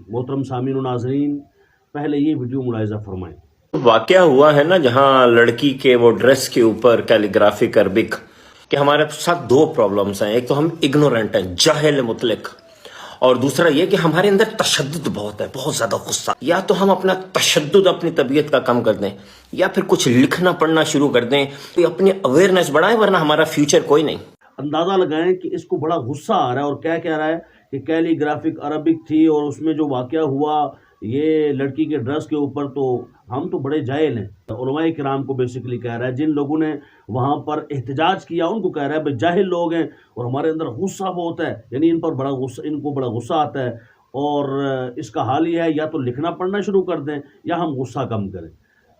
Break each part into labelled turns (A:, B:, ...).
A: मोहतरम सामीन व नाज़रीन, पहले ये वीडियो मुलाहिज़ा फरमाएं।
B: वाकया हुआ है ना जहां लड़की के वो ड्रेस के ऊपर कैलीग्राफिक अरबिक कि हमारे साथ दो प्रॉब्लम्स हैं। एक तो हम इग्नोरेंट हैं, जाहिल मुतलक, और दूसरा ये कि हमारे अंदर तशद्दुद बहुत है, बहुत ज्यादा गुस्सा। या तो हम अपना तशद्दुद अपनी तबीयत का कम कर दें, या फिर कुछ लिखना पढ़ना शुरू कर दें, तो अपनी अवेयरनेस बढ़ाएं, वरना हमारा फ्यूचर कोई नहीं।
A: अंदाज़ा लगाएं कि इसको बड़ा गुस्सा आ रहा है और क्या कह रहा है कि कैलीग्राफिक अरबिक थी और उसमें जो वाक़या हुआ ये लड़की के ड्रेस के ऊपर, तो हम तो बड़े जाहिल हैं। उलमाए किराम को बेसिकली कह रहा है, जिन लोगों ने वहाँ पर एहतजाज किया उनको कह रहा है भाई जाहिल लोग हैं और हमारे अंदर गुस्सा बहुत है, यानी इनको बड़ा गुस्सा आता है। और इसका हाल ये है, या तो लिखना पढ़ना शुरू कर दें या हम गुस्सा कम करें।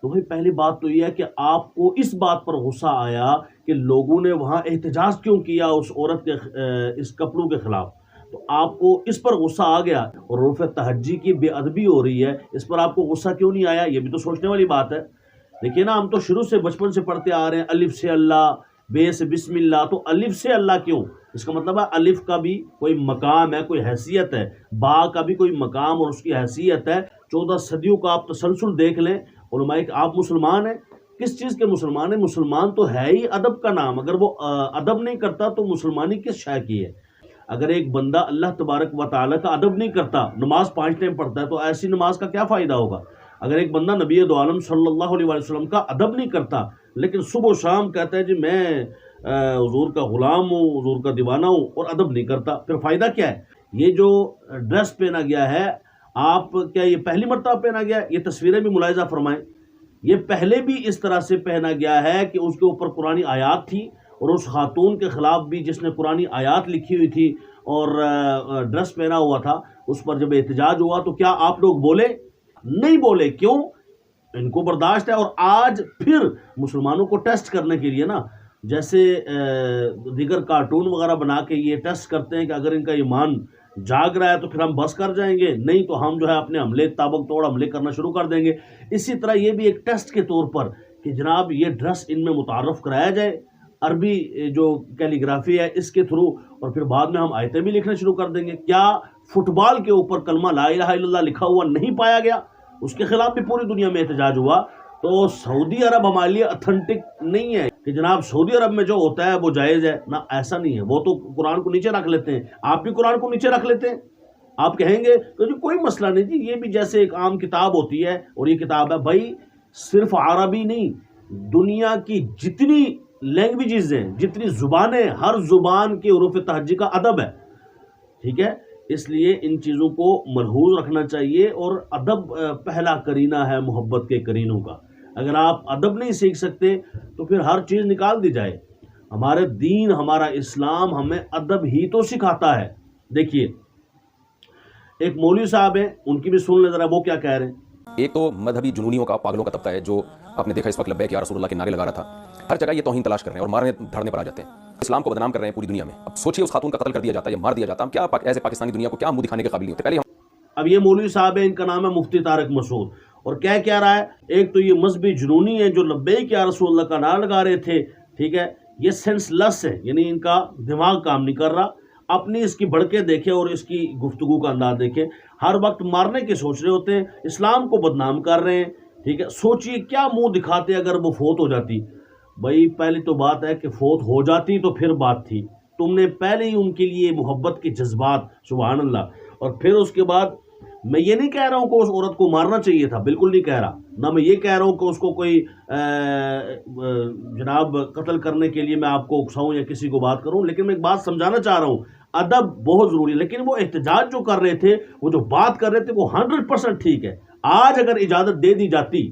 A: तो भाई पहली बात तो ये है कि आपको इस बात पर गुस्सा आया कि लोगों ने वहाँ एहतजाज क्यों किया उस औरत के इस कपड़ों के खिलाफ, तो आपको इस पर गुस्सा आ गया। और उर्फ़ तहज्जी की बेअदबी हो रही है, इस पर आपको गुस्सा क्यों नहीं आया, ये भी तो सोचने वाली बात है। देखिए ना, हम तो शुरू से बचपन से पढ़ते आ रहे हैं अलिफ से अल्लाह, बे से बिस्मिल्लाह, तो अलिफ से अल्लाह क्यों? इसका मतलब है अलिफ का भी कोई मकाम है, कोई हैसियत है, बा का भी कोई मकाम और उसकी हैसियत है। 14 सदियों का आप तसलसल देख लें। उलमाए कि आप मुसलमान हैं, किस चीज़ के मुसलमान हैं? मुसलमान तो है ही अदब का नाम। अगर वो अदब नहीं करता तो मुसलमानी किस शय की है? अगर एक बंदा अल्लाह तबारक व तआला का अदब नहीं करता, नमाज 5 टाइम पढ़ता है, तो ऐसी नमाज का क्या फ़ायदा होगा? अगर एक बंदा नबी दो आलम सल्लल्लाहु अलैहि वसल्लम का अदब नहीं करता, लेकिन सुबह शाम कहता है जी मैं हुजूर का ग़ुलाम हूँ, हुजूर का दीवाना हूँ, और अदब नहीं करता, फिर फ़ायदा क्या है? ये जो ड्रेस पहना गया है, आप क्या ये पहली मरतबा पहना गया? ये तस्वीरें भी मुलाहिज़ा फरमाएं। ये पहले भी इस तरह से पहना गया है कि उसके ऊपर कुरानी आयात थी, और उस खातून के ख़िलाफ़ भी जिसने कुरानी आयात लिखी हुई थी और ड्रेस पहना हुआ था, उस पर जब एहतजाज हुआ तो क्या आप लोग बोले? नहीं बोले। क्यों? इनको बर्दाश्त है। और आज फिर मुसलमानों को टेस्ट करने के लिए ना, जैसे दीगर कार्टून वगैरह बना के ये टेस्ट करते हैं कि अगर इनका ईमान जाग रहा है तो फिर हम बस कर जाएंगे, नहीं तो हम जो है अपने हमले ताबक तोड़ हमले करना शुरू कर देंगे। इसी तरह ये भी एक टेस्ट के तौर पर कि जनाब ये ड्रेस इनमें मुतारफ़ कराया जाए, अरबी जो कैलीग्राफी है इसके थ्रू, और फिर बाद में हम आयतें भी लिखना शुरू कर देंगे। क्या फुटबॉल के ऊपर कलमा ला इलाहा इल्लल्लाह लिखा हुआ नहीं पाया गया? उसके खिलाफ भी पूरी दुनिया में एहतजाज हुआ। तो सऊदी अरब हमारे लिए ऑथेंटिक नहीं है कि जनाब सऊदी अरब में जो होता है वो जायज़ है ना, ऐसा नहीं है। वो तो कुरान को नीचे रख लेते हैं, आप भी कुरान को नीचे रख लेते हैं। आप कहेंगे तो जी कोई मसला नहीं जी, ये भी जैसे एक आम किताब होती है, और ये किताब है भाई सिर्फ अरबी नहीं, दुनिया की जितनी लैंग्वेजेस हैं, जितनी ज़ुबानें, हर ज़ुबान के उरूफ़ तहज्जी का अदब है, ठीक है। इसलिए इन चीज़ों को मलहूज़ रखना चाहिए, और अदब पहला करीना है मोहब्बत के करीनों का। अगर आप अदब नहीं सीख सकते तो फिर हर चीज़ निकाल दी जाए। हमारे दीन, हमारा इस्लाम हमें अदब ही तो सिखाता है। देखिए एक मौलवी साहब हैं, उनकी भी सुन लें ज़रा, वो क्या कह रहे हैं।
C: एक तो मजहबी जुनूनियों का, पागलों का तबका है जो आपने देखा इस वक्त लब्बैक या रसूलुल्लाह के नारे लगा रहा था। हर जगह ये तौहीन तलाश कर रहे हैं और मारने धरने पर आ जाते हैं, इस्लाम को बदनाम कर रहे हैं पूरी दुनिया में। अब सोचिए उस खातून का कत्ल कर दिया जाता है या मार दिया जाता, हम क्या ऐसे पाकिस्तानी दुनिया को क्या मुंह दिखाने के काबिल नहीं होते? पहले हम
A: अब ये मौलवी साहब है, इनका नाम है मुफ्ती तारिक मसूद, और क्या कह रहा है? एक तो ये मजहबी जुनूनी है जो लब्बैक या रसूलुल्लाह का नारा लगा रहे थे, ठीक है। ये सेंसलेस है, यानी इनका दिमाग काम नहीं कर रहा। अपनी इसकी भड़के देखें और इसकी गुफ्तगू का अंदाज देखें, हर वक्त मारने के सोच रहे होते हैं, इस्लाम को बदनाम कर रहे हैं, ठीक है। सोचिए क्या मुंह दिखाते अगर वो फोत हो जाती। भाई पहली तो बात है कि फोत हो जाती तो फिर बात थी, तुमने पहले ही उनके लिए मोहब्बत के जज्बात, सुभान अल्लाह। और फिर उसके बाद मैं ये नहीं कह रहा हूँ कि उस औरत को मारना चाहिए था, बिल्कुल नहीं कह रहा ना। मैं ये कह रहा हूँ कि उसको कोई जनाब कत्ल करने के लिए मैं आपको उकसाऊँ या किसी को बात करूँ, लेकिन मैं एक बात समझाना चाह रहा हूँ, अदब बहुत ज़रूरी है। लेकिन वो एहतजाज जो कर रहे थे, वो जो बात कर रहे थे, वो 100% ठीक है। आज अगर इजाज़त दे दी जाती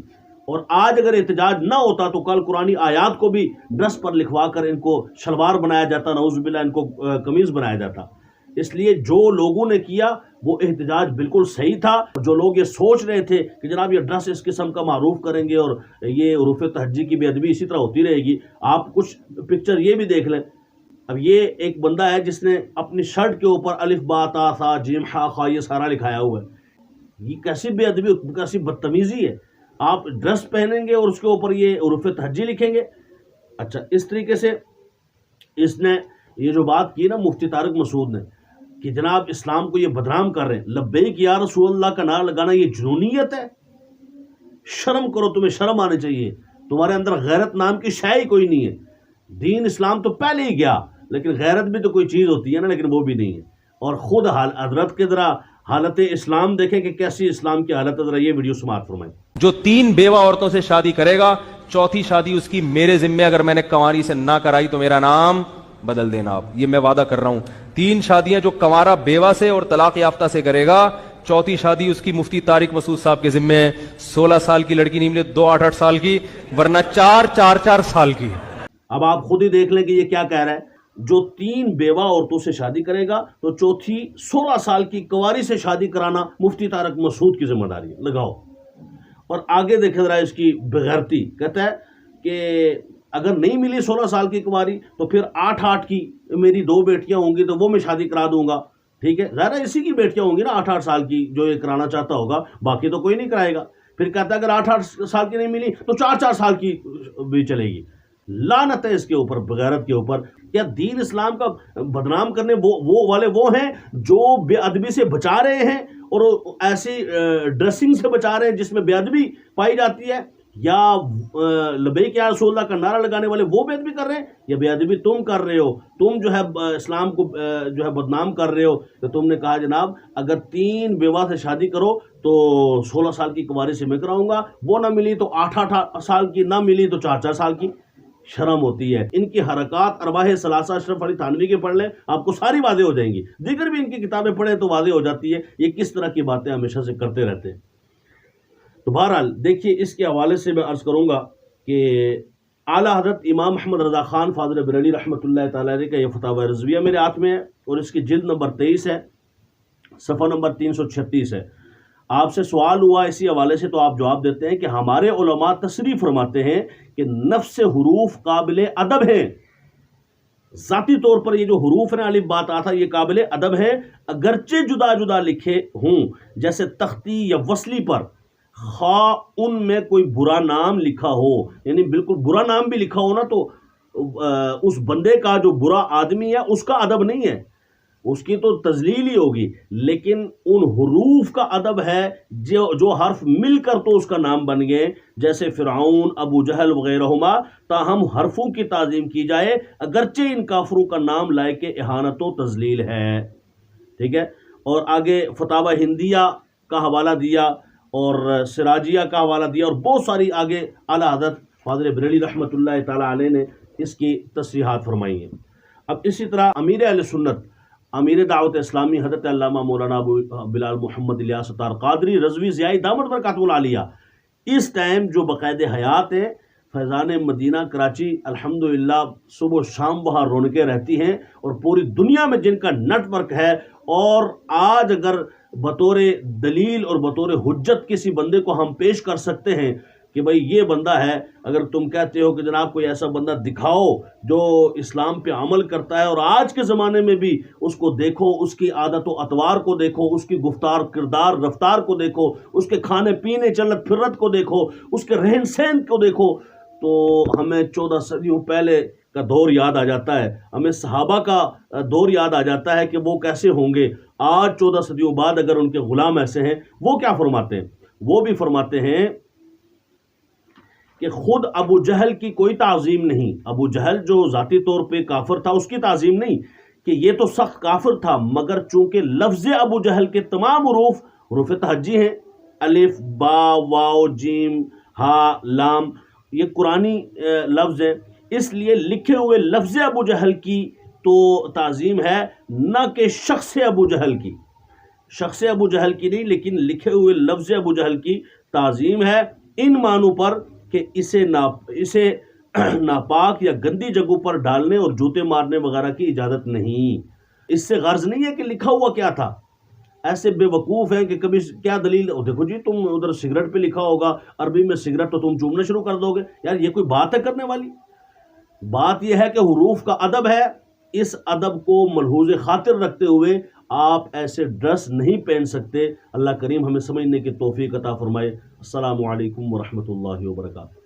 A: और आज अगर एहतजाज ना होता तो कल कुरानी आयात को भी ड्रेस पर लिखवा कर इनको शलवार बनाया जाता, नऊज़ुबिल्लाह इनको कमीज़ बनाया जाता। इसलिए जो लोगों ने किया वो एहतजाज बिल्कुल सही था। जो लोग ये सोच रहे थे कि जनाब ये ड्रेस इस किस्म का मारूफ करेंगे और ये उरूफ़ तहज्जी की बेअदबी इसी तरह होती रहेगी, आप कुछ पिक्चर ये भी देख लें। अब ये एक बंदा है जिसने अपनी शर्ट के ऊपर अलिफ बा ता सा जीम हा खा ये सारा लिखाया हुआ है। ये कैसी बेअदबी, कैसी बदतमीज़ी है। आप ड्रेस पहनेंगे और उसके ऊपर ये उरूफ़ तहज्जी लिखेंगे। अच्छा, इस तरीके से इसने ये जो बात की ना मुफ्ती तारिक मसूद ने, کہ جناب اسلام کو یہ بدنام کر رہے ہیں. لبیک یا رسول اللہ کا نعرہ لگانا یہ جنونیت ہے؟ شرم کرو، تمہیں شرم آنی چاہیے. تمہارے اندر غیرت نام کی شے ہی کوئی نہیں ہے. دین اسلام تو پہلے ہی گیا، لیکن غیرت بھی تو کوئی چیز ہوتی ہے نا، لیکن وہ بھی نہیں ہے. اور خود حضرت کے ذرا حالت اسلام دیکھیں کہ کیسی اسلام کی حالت ہے. ذرا یہ ویڈیو سماعت فرمائیں.
D: جو 3 بیوہ عورتوں سے شادی کرے گا، چوتھی شادی اس کی میرے ذمے اگر میں نے کنواری سے نہ کرائی تو میرا نام بدل دینا. آپ یہ میں وعدہ کر رہا ہوں. 3 شادیاں جو کنوارا بیوہ سے اور طلاق یافتہ سے کرے گا، چوتھی شادی اس کی مفتی طارق مسعود صاحب کے ذمے ہے. 16 سال کی لڑکی نہیں ملے 2 8 سال کی، ورنہ 4 سال کی.
A: اب آپ خود ہی دیکھ لیں کہ یہ کیا کہہ رہا ہے. جو 3 بیوہ عورتوں سے شادی کرے گا تو چوتھی 16 سال کی کنواری سے شادی کرانا مفتی طارق مسعود کی ذمہ داری ہے. لگاؤ. اور آگے دیکھیں ذرا اس کی بغیرتی. کہتا ہے کہ اگر نہیں ملی 16 سال کی کنواری تو پھر 8 کی میری 2 بیٹیاں ہوں گی تو وہ میں شادی کرا دوں گا. ٹھیک ہے، ظاہر اسی کی بیٹیاں ہوں گی نا 8 سال کی جو یہ کرانا چاہتا ہوگا، باقی تو کوئی نہیں کرائے گا. پھر کہتا ہے اگر 8 سال کی نہیں ملی تو 4 سال کی بھی چلے گی. لعنت ہے اس کے اوپر، بغیرت کے اوپر. کیا دین اسلام کا بدنام کرنے وہ ہیں جو بے ادبی سے بچا رہے ہیں اور ایسی ڈریسنگ سے بچا رہے ہیں جس میں بے ادبی پائی جاتی ہے، یا لبیک یا رسول اللہ کا نعرہ لگانے والے وہ بے ادبی کر رہے ہیں، یا بے ادبی تم کر رہے ہو؟ تم جو ہے اسلام کو جو ہے بدنام کر رہے ہو. تو تم نے کہا جناب اگر 3 بیوہ سے شادی کرو تو 16 سال کی کنواری سے میں کراؤں گا، وہ نہ ملی تو 8 سال کی، نہ ملی تو 4 سال کی. شرم ہوتی ہے. ان کی حرکات ارواح ثلاثہ اشرف علی تھانوی کے پڑھ لیں، آپ کو ساری واضح ہو جائیں گی. دیگر بھی ان کی کتابیں پڑھیں تو واضح ہو جاتی ہے یہ کس طرح کی باتیں ہمیشہ سے کرتے رہتے ہیں. تو بہرحال دیکھیے اس کے حوالے سے میں عرض کروں گا کہ اعلیٰ حضرت امام محمد رضا خان فاضل بریلوی رحمۃ اللہ تعالیٰ علیہ کا یہ فتاوی رضویہ میرے ہاتھ میں ہے، اور اس کی جلد نمبر 23 ہے، صفحہ نمبر 336 ہے. آپ سے سوال ہوا اسی حوالے سے تو آپ جواب دیتے ہیں کہ ہمارے علماء تصریح فرماتے ہیں کہ نفس حروف قابل ادب ہیں. ذاتی طور پر یہ جو حروف ہیں الف با تا تھا یہ قابل ادب ہے، اگرچہ جدا جدا لکھے ہوں، جیسے تختی یا وصلی پر، خواہ ان میں کوئی برا نام لکھا ہو. یعنی بالکل برا نام بھی لکھا ہو نا تو اس بندے کا جو برا آدمی ہے اس کا ادب نہیں ہے، اس کی تو تذلیل ہی ہوگی. لیکن ان حروف کا ادب ہے جو حرف مل کر تو اس کا نام بن گئے، جیسے فرعون، ابو جہل وغیرہما. تاہم حرفوں کی تعظیم کی جائے اگرچہ ان کافروں کا نام لائق اہانت و تذلیل ہے. ٹھیک ہے. اور آگے فتاوی ہندیہ کا حوالہ دیا اور سراجیہ کا حوالہ دیا، اور بہت ساری آگے اعلیٰ حضرت فاضل بریلوی رحمۃ اللہ تعالیٰ علیہ نے اس کی تصریحات فرمائی ہیں. اب اسی طرح امیر اہل سنت، امیر دعوت اسلامی حضرت علامہ مولانا ابو بلال محمد الیاس ستار قادری رضوی ضیائی دامت برکاتہ العالیہ اس ٹائم جو باقاعدہ حیات ہیں، فیضان مدینہ کراچی الحمدللہ صبح و شام وہاں رونقیں رہتی ہیں، اور پوری دنیا میں جن کا نیٹ ورک ہے. اور آج اگر بطور دلیل اور بطور حجت کسی بندے کو ہم پیش کر سکتے ہیں کہ بھئی یہ بندہ ہے، اگر تم کہتے ہو کہ جناب کوئی ایسا بندہ دکھاؤ جو اسلام پہ عمل کرتا ہے، اور آج کے زمانے میں بھی اس کو دیکھو، اس کی عادت و اطوار کو دیکھو، اس کی گفتار کردار رفتار کو دیکھو، اس کے کھانے پینے چلت پھرت کو دیکھو، اس کے رہن سہن کو دیکھو، تو ہمیں 14 صدیوں پہلے کا دور یاد آ جاتا ہے، ہمیں صحابہ کا دور یاد آ جاتا ہے کہ وہ کیسے ہوں گے. آج 14 صدیوں بعد اگر ان کے غلام ایسے ہیں، وہ کیا فرماتے ہیں؟ وہ بھی فرماتے ہیں کہ خود ابو جہل کی کوئی تعظیم نہیں. ابو جہل جو ذاتی طور پہ کافر تھا اس کی تعظیم نہیں کہ یہ تو سخت کافر تھا، مگر چونکہ لفظ ابو جہل کے تمام حروف تہجی ہیں، الف با واو جیم ہا لام، یہ قرآنی لفظ ہے، اس لیے لکھے ہوئے لفظ ابو جہل کی تو تعظیم ہے، نہ کہ شخص ابو جہل کی. شخص ابو جہل کی نہیں، لیکن لکھے ہوئے لفظ ابو جہل کی تعظیم ہے، ان معنوں پر کہ اسے ناپاک یا گندی جگہوں پر ڈالنے اور جوتے مارنے وغیرہ کی اجازت نہیں. اس سے غرض نہیں ہے کہ لکھا ہوا کیا تھا. ایسے بے وقوف ہیں کہ کبھی کیا دلیل، دیکھو جی تم ادھر سگریٹ پہ لکھا ہوگا عربی میں سگریٹ تو تم چومنا شروع کر دو گے. یار یہ کوئی بات ہے کرنے والی؟ بات یہ ہے کہ حروف کا ادب ہے، اس ادب کو ملحوظ خاطر رکھتے ہوئے آپ ایسے ڈریس نہیں پہن سکتے. اللہ کریم ہمیں سمجھنے کی توفیق عطا فرمائے. السلام علیکم ورحمۃ اللہ وبرکاتہ.